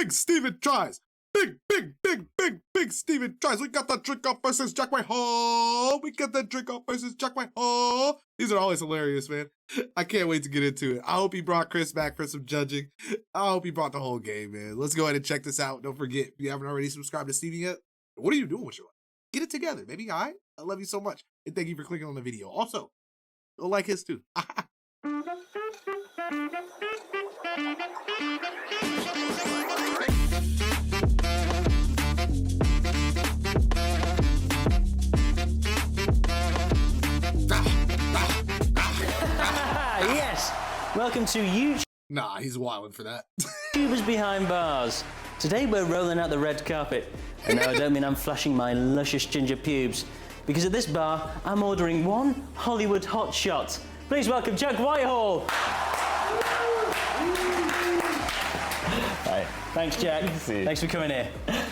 Big Steven tries. Big Steven tries. We got the drink off versus Jack Whitehall. We got the drink off versus Jack Whitehall. These are always hilarious, man. I can't wait to get into it. I hope he brought Chris back for some judging. I hope he brought the whole game, man. Let's go ahead and check this out. Don't forget, if you haven't already subscribed to Steven yet, what are you doing with your life? Get it together, baby. All right? I love you so much. And thank you for clicking on the video. Also, go like his too. Yes! Welcome to YouTube. Nah, he's wilding for that. YouTubers Behind Bars. Today we're rolling out the red carpet. And no, I don't mean I'm flashing my luscious ginger pubes. Because at this bar, I'm ordering one Hollywood hot shot. Please welcome Jack Whitehall. Hi. Thanks, Jack. Thanks for coming here.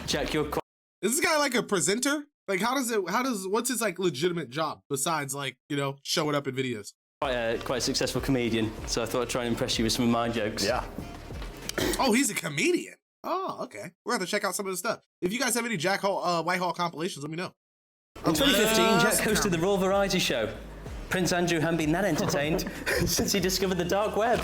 Jack, you're quite... Is this guy like a presenter? Like, what's his like legitimate job besides like, you know, showing up in videos? Quite a successful comedian, so I thought I'd try and impress you with some of my jokes. Yeah. Oh, he's a comedian. Oh, okay. We're going to check out some of his stuff. If you guys have any Jack Whitehall compilations, let me know. In 2015, Jack hosted the Raw Variety Show. Prince Andrew hadn't been that entertained since he discovered the dark web.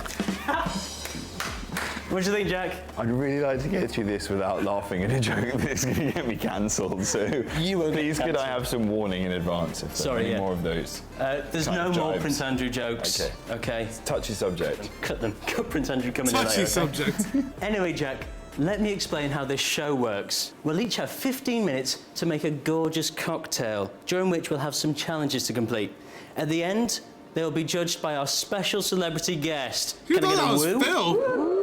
What do you think, Jack? I'd really like to get through this without laughing at a joke that's going to get me cancelled. So please, could I have some warning in advance if there are any more of those? There's no more Prince Andrew jokes. Okay. Touchy subject. Cut them. Cut Prince Andrew coming in later. Touchy subject. Anyway, Jack, let me explain how this show works. We'll each have 15 minutes to make a gorgeous cocktail, during which we'll have some challenges to complete. At the end, they will be judged by our special celebrity guest. Can I get a woo? Phil.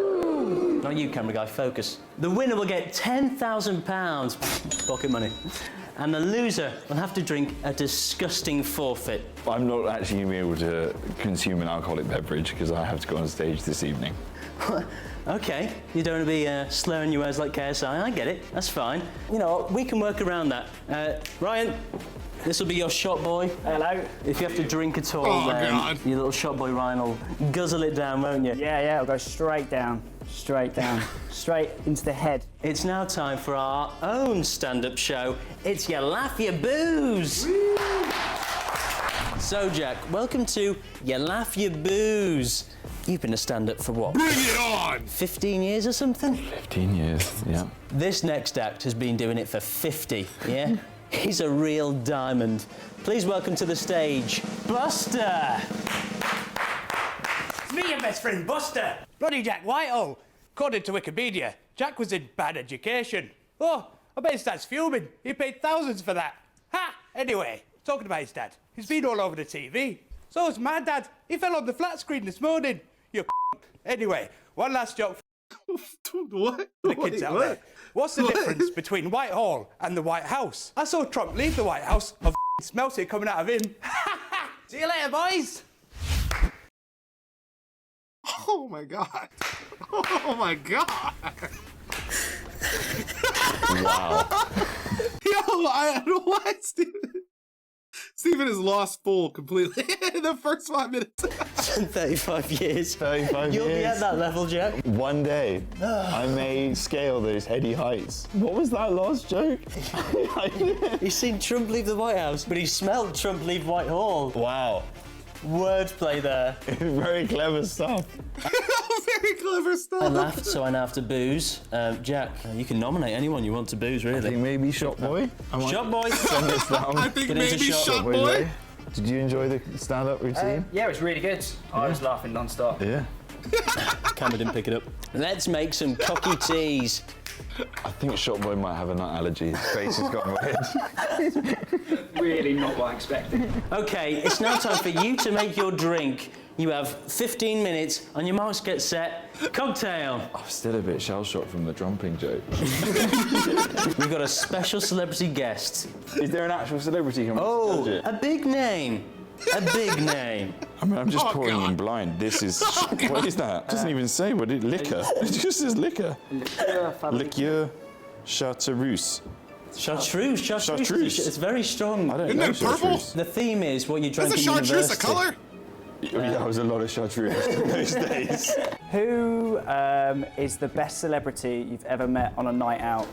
Not you, camera guy, focus. The winner will get £10,000, pocket money. And the loser will have to drink a disgusting forfeit. I'm not actually going to be able to consume an alcoholic beverage because I have to go on stage this evening. Okay, you don't want to be slurring your words like KSI, I get it, that's fine. You know what, we can work around that. Ryan, this will be your shot boy. Hello. If you have to drink at all, God. Your little shot boy Ryan will guzzle it down, won't you? Yeah, I'll go straight down, straight into the head. It's now time for our own stand-up show. It's You Laugh, You Booze. So, Jack, welcome to You Laugh, You Booze. You've been a stand-up for what? Bring it on! 15 years or something? 15 years, yeah. This next act has been doing it for 50, yeah? He's a real diamond. Please welcome to the stage, Buster! It's me, your best friend, Buster. Bloody Jack Whitehall. According to Wikipedia, Jack was in bad education. Oh, I bet his dad's fuming. He paid thousands for that. Ha! Anyway, talking about his dad, he's been all over the TV. So is my dad. He fell on the flat screen this morning. You Anyway, one last joke What? for the kids out there. What's the difference between Whitehall and the White House? I saw Trump leave the White House. I smelt it coming out of him. See you later, boys. Oh my God. Oh my God. Wow. Yo, what, Steven? Steven is lost full completely in the first 5 minutes. 35 years. 35 You'll years. be at that level, Jack. One day, I may scale those heady heights. What was that last joke? He's seen Trump leave the White House, but he smelled Trump leave Whitehall. Wow. Wordplay there. Very clever stuff. Very clever stuff. I laughed, so I now have to booze. Jack, you can nominate anyone you want to booze, really. I think maybe Shot Boy. Shot Boy. Send this down. I think Get into maybe Shot Shot Boy. Did you enjoy the stand-up routine? Yeah, it was really good. I was laughing non-stop. Yeah. Camera didn't pick it up. Let's make some cocky teas. I think Shot Boy might have a nut allergy. His face has gone red. Really not what I expected. Okay, it's now time for you to make your drink. You have 15 minutes. On your marks, get set. Cocktail. I'm still a bit shell-shocked from the drumping joke. We've got a special celebrity guest. Is there an actual celebrity coming to judge it? A big name. A big name. I mean, I'm just pouring in blind. This is... what is that? It doesn't even say what it... Liquor. It just says liquor. Liqueur Chartreuse. Chartreuse. Chartreuse. It's very strong. I don't Isn't know that purple? chartreuse. The theme is what you drank Is at a chartreuse a university. color? Yeah, I was a lot of chartreuse in those days. Who is the best celebrity you've ever met on a night out?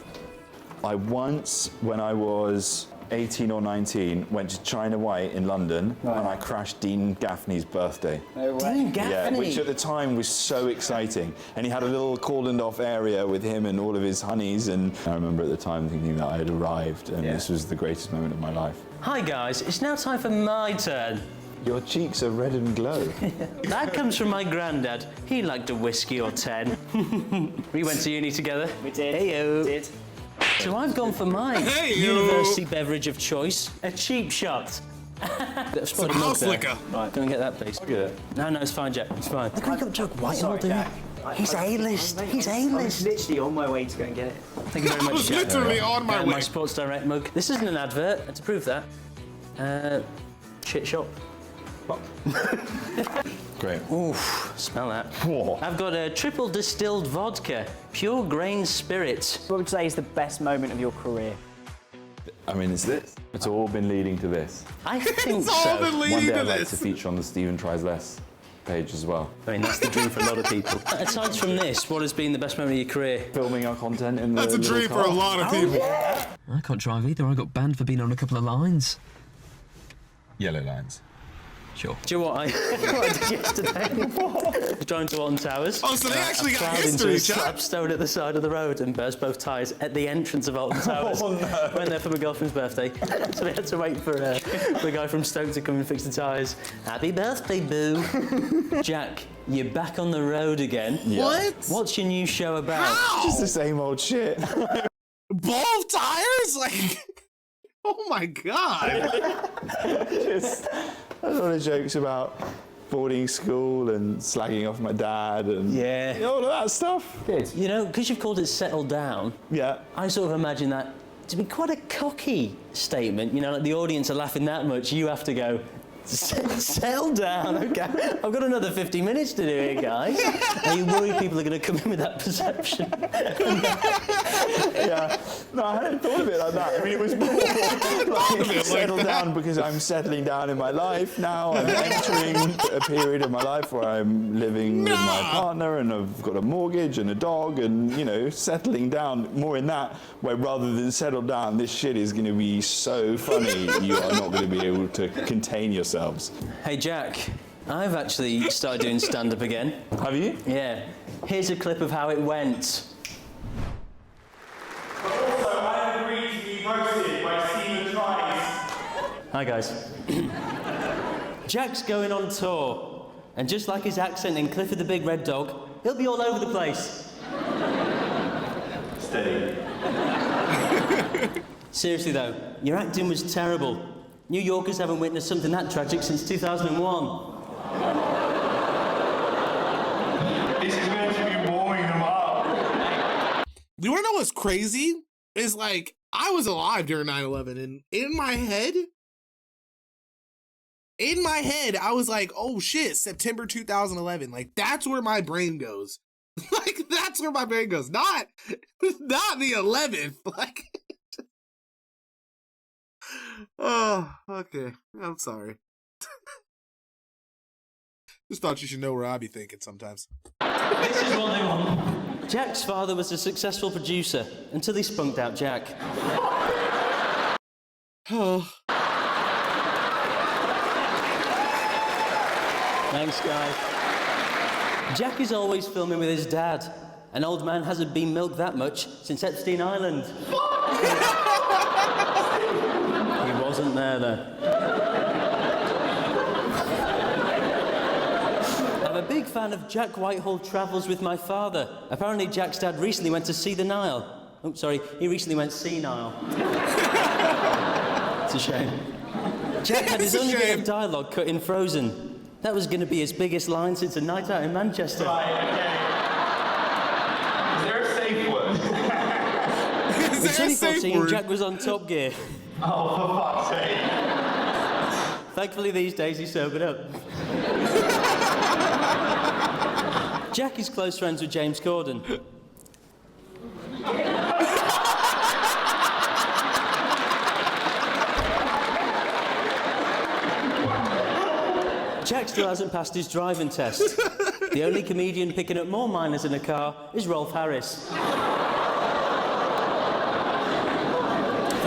I once, when I was 18 or 19, went to China White in London, and I crashed Dean Gaffney's birthday. No way. Dean Gaffney. Yeah, which at the time was so exciting. And he had a little cordoned off area with him and all of his honeys, and I remember at the time thinking that I had arrived, and this was the greatest moment of my life. Hi guys, it's now time for my turn. Your cheeks are red and glow. That comes from my granddad. He liked a whiskey or 10. We went to uni together. We did. Heyo. We did. So I've gone for my university beverage of choice, a cheap shot. Some house liquor. Right, go and get that, please. Look at it. No, it's fine, Jack. It's fine. Look, we got Jack Whitehall, Sorry, dude. Jack. He's A-list. He's I was A-list. literally on my way to go and get it. Thank you very I much, was Jack. literally on my way. My Sports Direct mug. This isn't an advert, and to prove that, shit shop. Great. Oof, smell that. Whoa. I've got a triple distilled vodka, pure grain spirit. What would you say is the best moment of your career? I mean, it's this. It's all been leading to this. I think It's all so. been One leading day to I'd like to this. feature on the Stephen Tries Less page as well. I mean, that's the dream for a lot of people. Aside from this, what has been the best moment of your career? Filming our content in the That's a little dream for car. a lot of people. I can't drive either. I got banned for being on a couple of lines. Yellow lines. Sure. Do you know what I did yesterday? I was driving to Alton Towers. Oh, so they actually got plowed history, into a Chuck. slabstone at the side of the road and burst both tyres at the entrance of Alton Towers. Oh, no. Went there for my girlfriend's birthday, so we had to wait for the guy from Stoke to come and fix the tyres. Happy birthday, boo! Jack, you're back on the road again. What? What's your new show about? How? Just the same old shit. Both tires? Like, oh my God. Just a lot of jokes about boarding school and slagging off my dad and Yeah. all of that stuff. Good. You know, because you've called it Settle Down, Yeah. I sort of imagine that to be quite a cocky statement. You know, like the audience are laughing that much, you have to go, settle down, okay? I've got another 50 minutes to do here, guys. Are you worried people are going to come in with that perception? Yeah. No, I hadn't thought of it like that. I mean, it was more like settle down because I'm settling down in my life now. I'm entering a period of my life where I'm living with my partner and I've got a mortgage and a dog and, you know, settling down more in that where rather than settle down, this shit is going to be so funny you are not going to be able to contain yourselves. Hey, Jack, I've actually started doing stand-up again. Have you? Yeah. Here's a clip of how it went. Also, I agree to be roasted by Stephen Tries. Hi, guys. Jack's going on tour, and just like his accent in Clifford the Big Red Dog, he'll be all over the place. Steady. Seriously though, your acting was terrible. New Yorkers haven't witnessed something that tragic since 2001. This is meant to be warming them up. You wanna know what's crazy? Is like, I was alive during 9/11, and in my head, I was like, oh shit, September 2011. Like, that's where my brain goes. Like, that's where my brain goes. Not the 11th. Like, oh, okay. I'm sorry. Just thought you should know where I be thinking sometimes. This is what they want. Jack's father was a successful producer until he spunked out Jack. Oh. Thanks, guys. Jack is always filming with his dad. An old man hasn't been milked that much since Epstein Island. He wasn't there, though. I'm a big fan of Jack Whitehall Travels with My Father. Apparently, Jack's dad recently went to see the Nile. Oh, sorry, he recently went senile. It's a shame. Jack had his It's a only bit shame. of dialogue cut in Frozen. That was going to be his biggest line since A Night Out in Manchester. Right, okay. Is there a safe word? Is In there a safe 2014, word? Jack was on Top Gear. Oh, for fuck's sake. Thankfully, these days he sobered up. Jack is close friends with James Corden. Jack's still hasn't passed his driving test. The only comedian picking up more minors in a car is Rolf Harris. Feel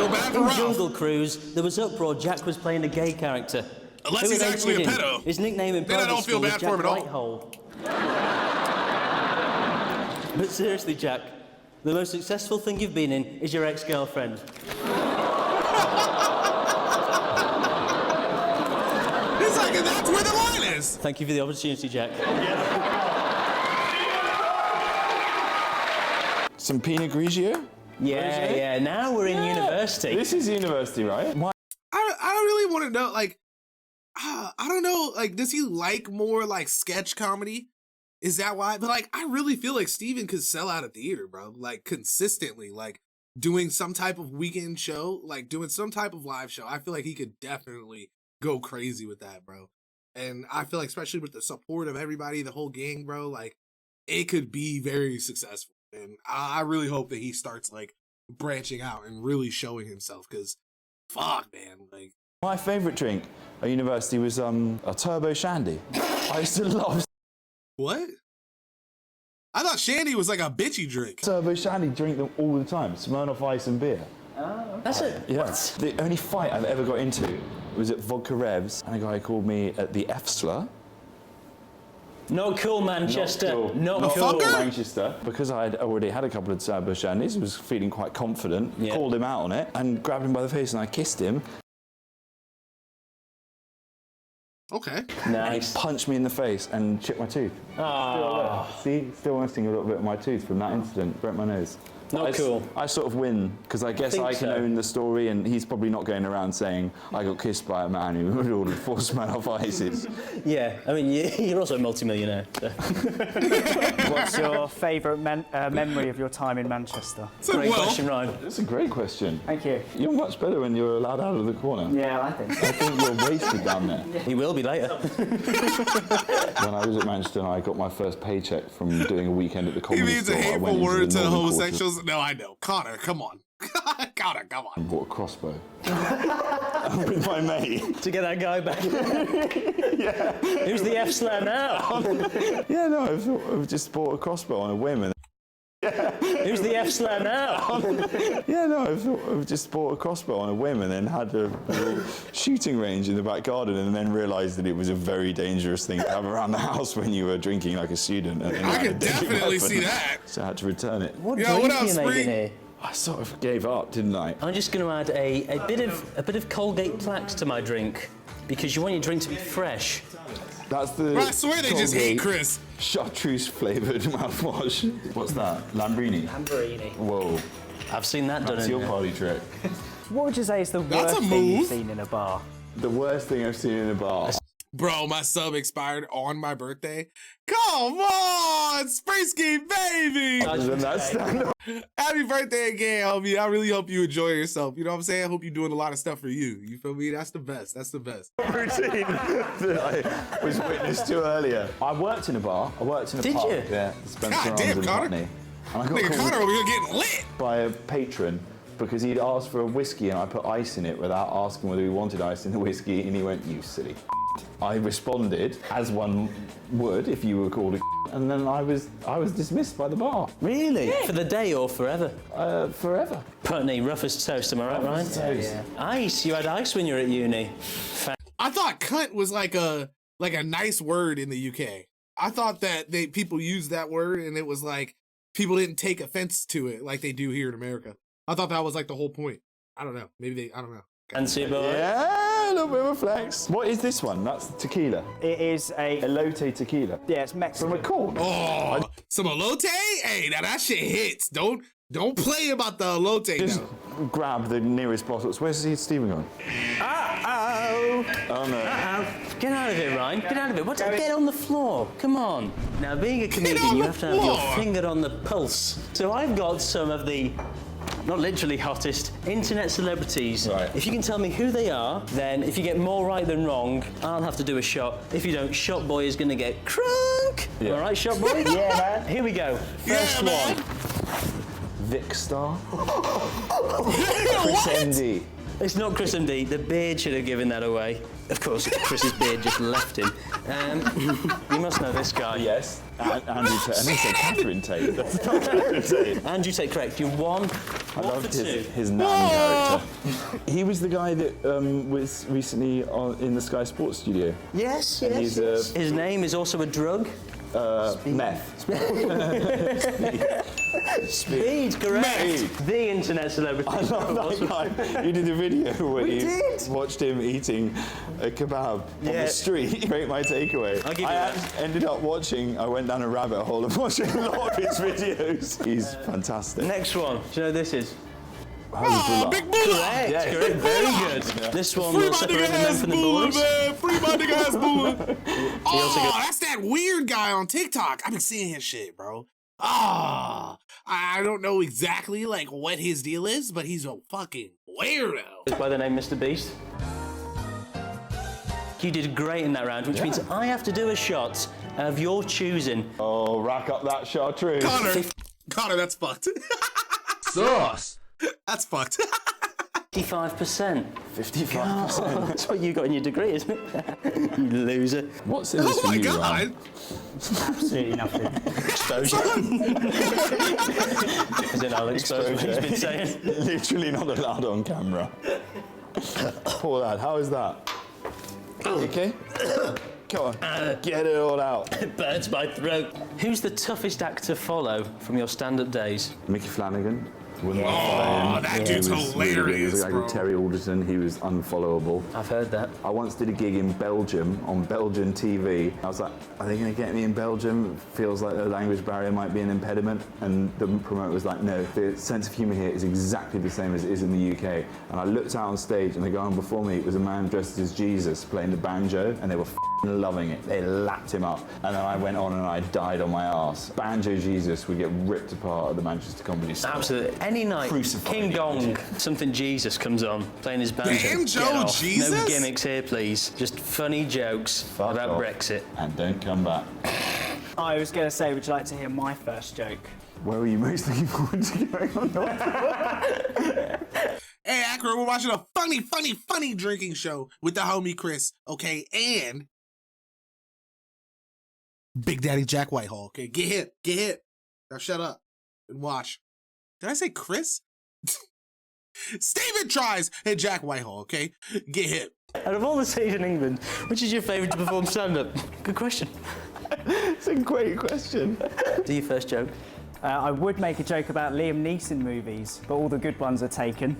bad for In Ralph. Jungle Cruise, there was uproar Jack was playing a gay character. Unless Who he's they actually a kidding? pedo. His nickname in Then I private don't feel school was bad for Jack him at all. Whitehall. But seriously, Jack, the most successful thing you've been in is your ex-girlfriend. It's like, that's where the line is. Thank you for the opportunity, Jack. Some Pinot Grigio? Yeah, now we're in university. This is university, right? Why? I don't really want to know, like, I don't know, like, does he like more, like, sketch comedy? Is that why? But, like, I really feel like Steven could sell out a theater, bro. Like, consistently, like, doing some type of weekend show, like, doing some type of live show. I feel like he could definitely go crazy with that, bro. And I feel like, especially with the support of everybody, the whole gang, bro, like, it could be very successful. And I really hope that he starts, like, branching out and really showing himself, because, fuck, man, like. My favourite drink at university was a turbo shandy. I used to love What? I thought shandy was like a bitchy drink. turbo shandy, drink them all the time. Smirnoff Ice and beer. That's it. Yeah. The only fight I've ever got into was at Vodka Revs, and a guy called me at the F slur. Not cool, Manchester. Not cool. Fucker? Manchester, because I had already had a couple of turbo shandies, was feeling quite confident, Yeah. called him out on it, and grabbed him by the face, and I kissed him. Okay. Nice. Punched me in the face and chipped my tooth. Still missing a little bit of my tooth from that incident. Broke my nose. Not cool. I sort of win, because I guess Think I can so. own the story, and he's probably not going around saying, I got kissed by a man who had ordered 4 Smirnoff Ices. Yeah, I mean, you're also a multi-millionaire. So. What's your favourite memory of your time in Manchester? Great question, Ryan. That's a great question. Thank you. You're much better when you're allowed out of the corner. Yeah, I think so. I think you're wasted down there. He will be later. When I was at Manchester, I got my first paycheck from doing a weekend at the He comedy means store. a I went hateful into word the to northern quarter homosexuals. No, I know. Connor, come on. Connor, come on. and bought a crossbow. With my mate. To get that guy back. Yeah. Who's the F-slur now? Yeah, no, I've just bought a crossbow on a whim. And Who's the F-slur now? yeah, no, I've just bought a crossbow on a whim, and then had a little shooting range in the back garden, and then realised that it was a very dangerous thing to have around the house when you were drinking like a student. And I can definitely see that. So I had to return it. What Yo, drink what are up, you making Spring? here? I sort of gave up, didn't I? I'm just going to add a bit of Colgate Plaques to my drink, because you want your drink to be fresh. That's the. Bro, I swear they just hate Colgate Chris. Chartreuse flavoured mouthwash. What's that? Lambrini. Whoa, I've seen that done that's in your there. party trick. What would you say is the That's worst a thing you've move. seen in a bar? The worst thing I've seen in a bar. Bro, my sub expired on my birthday. Come on, Springsky, baby! Other than that stand-up. Happy birthday again, homie. I really hope you enjoy yourself. You know what I'm saying? I hope you're doing a lot of stuff for you. You feel me? That's the best. That's the best. Routine that I was witness to earlier. I worked in a bar. I worked in a Did pub. you? Yeah, Spencer God Arms damn, in Connor. Putney. And I got Nigga, called Connor over here getting lit. by a patron because he'd asked for a whiskey and I put ice in it without asking whether he wanted ice in the whiskey, and he went, "You silly." I responded, as one would if you were called a and then I was dismissed by the bar. Really? For the day or forever? Forever. Putney, rough as toast, am I right, Ryan? Yeah. Ice, you had ice when you were at uni. I thought cunt was like a nice word in the UK. I thought that people used that word and it was like people didn't take offense to it like they do here in America. I thought that was like the whole point. I don't know. Maybe I don't know. Fancy boy? Yeah, a little bit of a flex. What is this one? That's tequila. It is a... Elote tequila. Yeah, it's Mexican. From a corn. Oh, some elote? Hey, now that shit hits. Don't play about the elote Just now. grab the nearest bottles. Where's Stephen gone? Uh-oh. Oh no. Uh-oh. Get out of it, Ryan. Get out of it. Get on the floor. Come on. Now, being a comedian, you have to have your finger on the pulse. So I've got some of the, not literally hottest, internet celebrities. Right. If you can tell me who they are, then if you get more right than wrong, I'll have to do a shot. If you don't, Shot Boy is going to get crunk. Yeah. All right, Shot Boy? Yeah, man. Here we go. First Yeah, one. Vic Star. Chris MD. It's not Chris MD. The beard should have given that away. Of course, Chris's beard just left him. You must know this guy. Yes. Andrew Tate. And he said Catherine Tate. That's not Catherine Tate. Andrew Tate, correct. You won. I loved his Nan character. He was the guy that was recently in the Sky Sports studio. Yes, And he's His name is also a drug. meth. Speed, correct. The internet celebrity. I love that guy. You did a video where you watched him eating a kebab on the street. Rate my takeaway. I'll give you that. I went down a rabbit hole of watching a lot of his videos. He's fantastic. Next one. Do you know who this is? Oh, Big Boola! Correct, Yeah. correct. Very good. This one Free will my separate nigga the men ass from the Boola, boys. man! Free my nigga ass Boola! also Oh, got- that's that weird guy on TikTok. I've been seeing his shit, bro. Ah, I don't know exactly like what his deal is, but he's a fucking weirdo. By the name Mr. Beast. You did great in that round, which means I have to do a shot of your choosing. Oh, rack up that chartreuse. Connor, that's fucked. Sauce. That's fucked. 55%. 55%. That's what you got in your degree, isn't it? You loser. What's in this Oh for my you, god. Ryan? Absolutely nothing. Exposure. As in, I'll expose what he's been saying. Literally not allowed on camera. Poor lad, how is that? You okay? Come on, get it all out. It burns my throat. Who's the toughest act to follow from your stand-up days? Mickey Flanagan. Oh, that dude's hilarious, He was a guy bro. called Terry Alderton. He was unfollowable. I've heard that. I once did a gig in Belgium on Belgian TV. I was like, are they going to get me in Belgium? It feels like the language barrier might be an impediment. And the promoter was like, no, the sense of humour here is exactly the same as it is in the UK. And I looked out on stage and the guy on before me was a man dressed as Jesus playing the banjo, and they were loving it. They lapped him up. And then I went on and I died on my arse. Banjo Jesus would get ripped apart at the Manchester Comedy Store. Absolutely. Any night, Crucified. King Gong, something Jesus comes on, playing his banjo. Banjo Get off. Jesus? No gimmicks here, please. Just funny jokes Fuck about off. Brexit. And don't come back. I was going to say, would you like to hear my first joke? Where were you most looking forward to going on? Hey, Akron, we're watching a funny drinking show with the homie Chris, okay? And Big Daddy Jack Whitehall, okay? Get hit. Now shut up and watch. Did I say Chris? Steven tries and Jack Whitehall, okay? Get hit. Out of all the cities in England, which is your favourite to perform stand-up? Good question. It's a great question. Do your first joke. I would make a joke about Liam Neeson movies, but all the good ones are taken.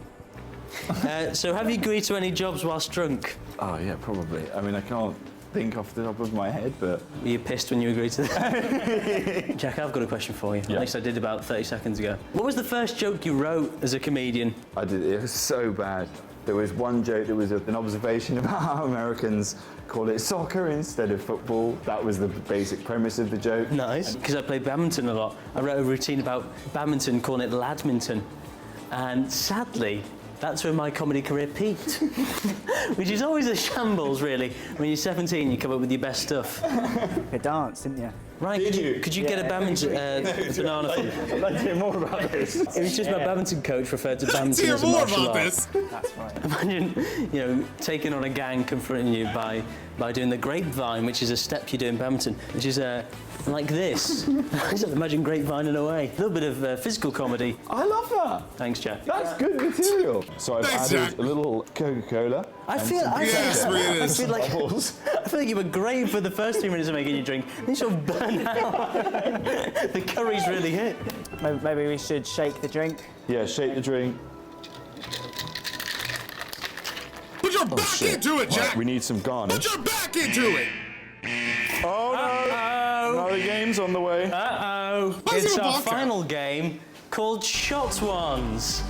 So have you agreed to any jobs whilst drunk? Oh, yeah, probably. I mean, I can't think off the top of my head, but... Were you pissed when you agreed to that? Jack, I've got a question for you. Yeah. At least I did about 30 seconds ago. What was the first joke you wrote as a comedian? I did, it was so bad. There was one joke that was an observation about how Americans call it soccer instead of football. That was the basic premise of the joke. Nice. Because I played badminton a lot. I wrote a routine about badminton, calling it ladminton. And sadly, that's when my comedy career peaked. Which is always a shambles, really. When you're 17, you come up with your best stuff. You dance, didn't you? Right, could you get a badminton banana from... I'd like to hear more about this. It was just my badminton coach referred to Let's badminton hear as a more martial about art. this. That's right. Imagine, taking on a gang confronting you by doing the grapevine, which is a step you do in badminton, which is like this. Imagine grapevine in a way. A little bit of physical comedy. I love that. Thanks, Jack. That's good material. So I've Thanks, added Jack. a little Coca-Cola. I feel like Bubbles. I feel like you were great for the first 2 minutes of making you drink, and you sort of burn out. The curry's really hit. Maybe we should shake the drink. Yeah, shake the drink. Put your back Shit. into it, Jack. Right, we need some garnish. Put your back into it. Oh no! Another game's on the way. Uh-oh. Why is It's it a our vodka? final game called Shot Ones.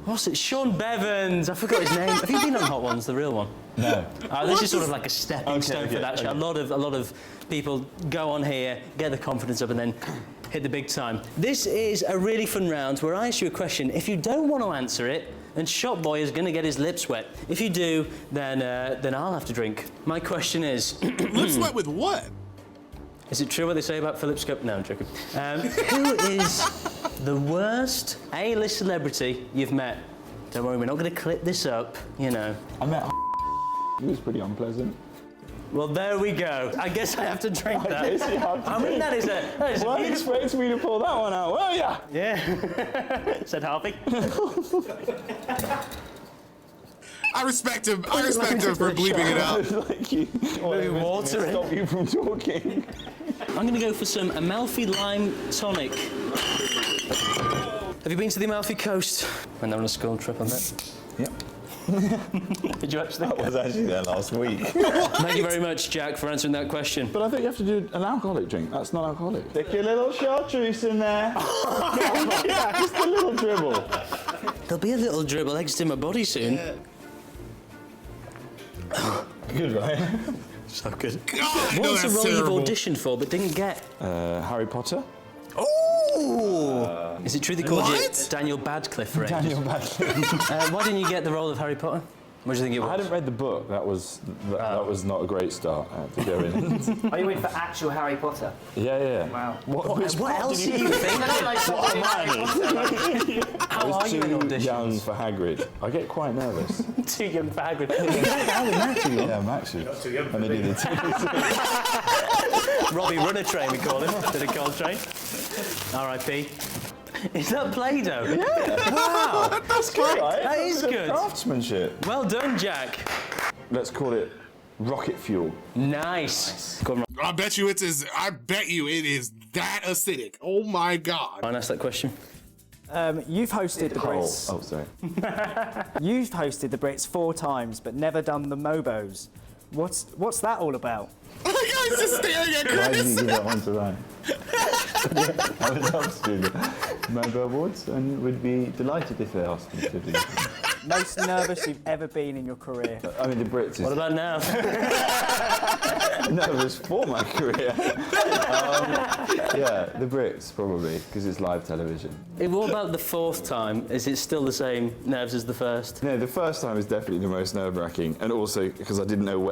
What's it? Sean Bevans. I forgot his name. Have you been on Hot Ones, the real one? No. This is sort of like a stepping stone for okay, that show. okay. A lot of people go on here, get the confidence up, and then hit the big time. This is a really fun round where I ask you a question. If you don't want to answer it, then Shot Boy is going to get his lips wet. If you do, then I'll have to drink. My question is... Lips wet with what? Is it true what they say about Philip Scope? No, I'm joking. Who is the worst A-list celebrity you've met? Don't worry, we're not going to clip this up, I met It was pretty unpleasant. Well, there we go. I guess I have to drink that. guess you have to I mean, drink. that is a Well, beautiful... expect me to pull that one out, will ya? Yeah, said Harvey. I respect him. I respect him for bleeping it out. Like you. Water in. Stop you from talking. I'm going to go for some Amalfi Lime Tonic. Have you been to the Amalfi Coast? Went on a school trip on that. Yep. Did you actually? I was actually there last week. Thank you very much, Jack, for answering that question. But I think you have to do an alcoholic drink. That's not alcoholic. Stick your little chartreuse in there. Just a little dribble. There'll be a little dribble exiting my body soon. Good, right? So good. God, no, What's a that's role terrible. you've auditioned for but didn't get? Harry Potter. Oh! Is it true they called you What? Daniel Badcliffe for ages? Daniel Badcliffe. Why didn't you get the role of Harry Potter? What do you think it was? I hadn't read the book. That was not a great start. I had to go in. Are you in for actual Harry Potter? Yeah. Wow. What else do you think? How are you in Too auditions? young for Hagrid. I get quite nervous. Too young for Hagrid. Yeah, I'm actually. Not too young for Robbie Runner Train, we call him. Did a cold train. R.I.P. Is that Play-Doh? Yeah. Wow. That's good, right? That is Bit of good. craftsmanship. Well done, Jack. Let's call it rocket fuel. Nice. Go on, I bet you it is that acidic. Oh my God. Ryan, ask that question. You've hosted the Brits. Oh, sorry. You've hosted the Brits 4 times, but never done the Mobos. What's that all about? The guy's just staring at Why did Chris. you give that one to Ryan? I would love to do the Mobo Awards and would be delighted if they asked me to do them. Most nervous you've ever been in your career? I mean, the Brits is What about now? nervous for my career. Yeah, the Brits, probably, because it's live television. What about the 4th time? Is it still the same nerves as the first? No, the first time is definitely the most nerve-wracking, and also because I didn't know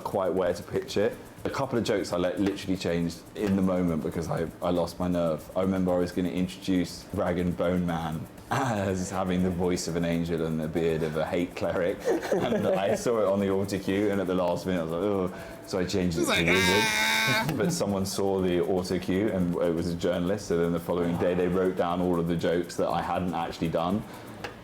quite where to pitch it. A couple of jokes I literally changed in the moment because I lost my nerve. I remember I was going to introduce Rag and Bone Man as having the voice of an angel and the beard of a hate cleric, and I saw it on the auto-cue, and at the last minute I was like, oh, so I changed it to wizard. But someone saw the auto-cue, and it was a journalist, so then the following day they wrote down all of the jokes that I hadn't actually done,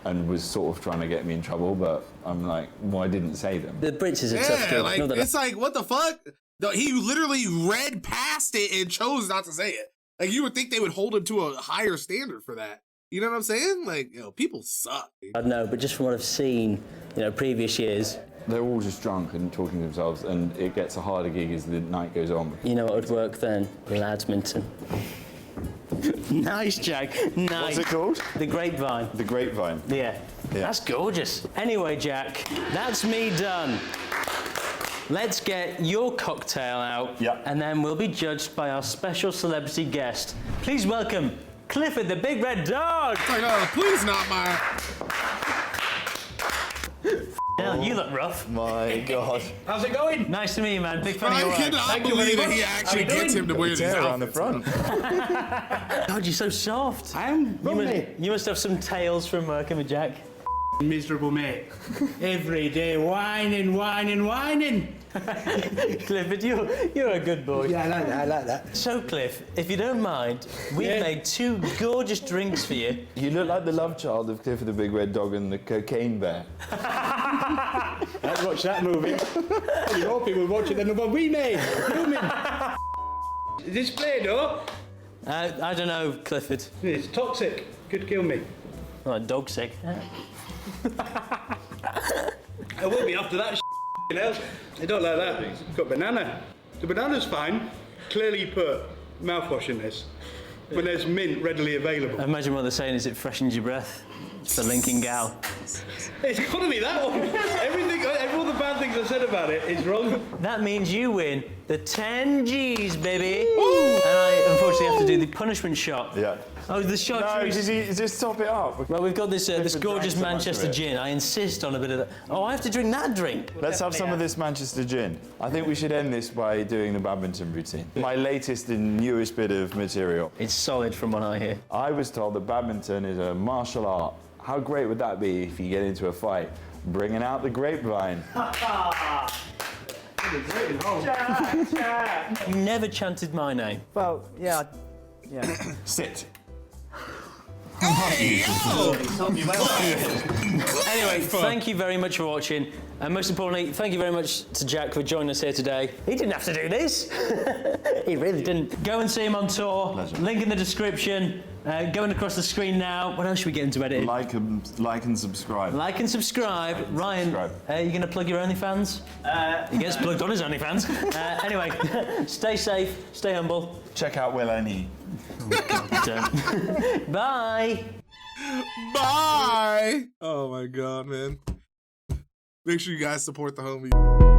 and was sort of trying to get me in trouble, but I'm like, well, I didn't say them. The Brits is a tough Yeah, job. like Not that it's like what the fuck? No, he literally read past it and chose not to say it. Like you would think they would hold him to a higher standard for that. You know what I'm saying? Like, people suck. Dude. I don't know, but just from what I've seen, previous years, They're all just drunk and talking to themselves, and it gets a harder gig as the night goes on. you know what would work then? Ladminton. Nice, Jack. Nice. What's it called? The Grapevine. The Grapevine. Yeah. That's gorgeous. Anyway, Jack, that's me done. Let's get your cocktail out, and then we'll be judged by our special celebrity guest. Please welcome Clifford the Big Red Dog. It's like, please not my. Hell, you look rough. My God. How's it going? Nice to meet you, man. Big fan of I your work. cannot believe that he actually gets him to wear these Around the outfits. front. God, you're so soft. I am You must have some tales from working with Jack. miserable, mate. Every day whining. Clifford, you're a good boy. Yeah, I like that. So, Cliff, if you don't mind, we've made 2 gorgeous drinks for you. You look like the love child of Clifford the Big Red Dog and the Cocaine Bear. Let's watch that movie. You know people watch it, then the one we made. Is this Play-Doh? I don't know, Clifford. It's toxic. Could kill me. Oh, dog sick. I will be after that. Else. I don't like that. Got banana. The banana's fine. Clearly you put mouthwash in this. When there's mint readily available. I imagine what they're saying is it freshens your breath. It's the Lincoln Gal. It's got to be that one. All the bad things I said about it is wrong. That means you win the 10 G's, baby. And I unfortunately have to do the punishment shot. Yeah. Oh, the shot. No, just top it up. Well, we've got this this Clifford gorgeous drank so much of Manchester it. gin. I insist on a bit of that. Oh, I have to drink that drink. Let's have some of this Manchester gin. I think we should end this by doing the badminton routine. My latest and newest bit of material. It's solid from what I hear. I was told that badminton is a martial art. How great would that be if you get into a fight, bringing out the grapevine. You never chanted my name. Well, yeah. Sit. Anyway, thank you very much for watching. And most importantly, thank you very much to Jack for joining us here today. He didn't have to do this. He really didn't. Go and see him on tour. Pleasure. Link in the description. Going across the screen now. What else should we get into editing? Like and subscribe. Like and subscribe. Ryan, are you going to plug your OnlyFans? He gets plugged on his OnlyFans. Anyway, stay safe, stay humble. Check out Will Any. Bye. Bye. Oh my God, man. Make sure you guys support the homie.